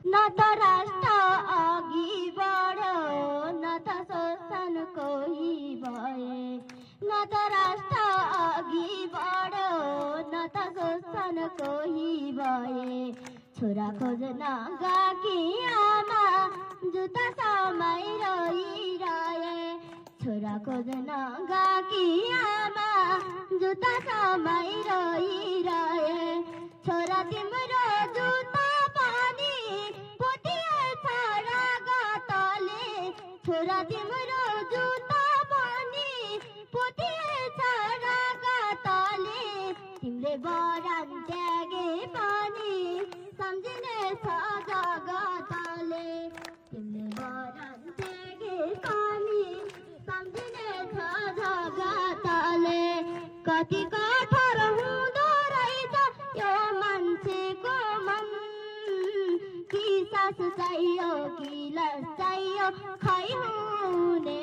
न त राष्ट्र अघि बढ्यो न त शोषण कोही भए, न त राष्ट्र अघि बढ्यो न त शोषण कोही भए। छोरा खोज्न गएकी आमा जुत्ता समय रोइरहे, छोरा खोज्न गएकी आमा जुत्ता समय रोइरहे। छोरा तिम्रो जुत्ता पनि पोटिएछ रगतले, छोरा तिम्रो जुत्ता पनि पोटिएछ रगतले। तिमीले बरान त्यागे पनि सम्झिनेछ जगतले, तिमीले बरान त्यागे पनि सम्झिनेछ जगतले। कति कठोर हुँदो रहेछ यो मान्छेको मन, कि सास चाहियो कि लास चाहियो खै हुने।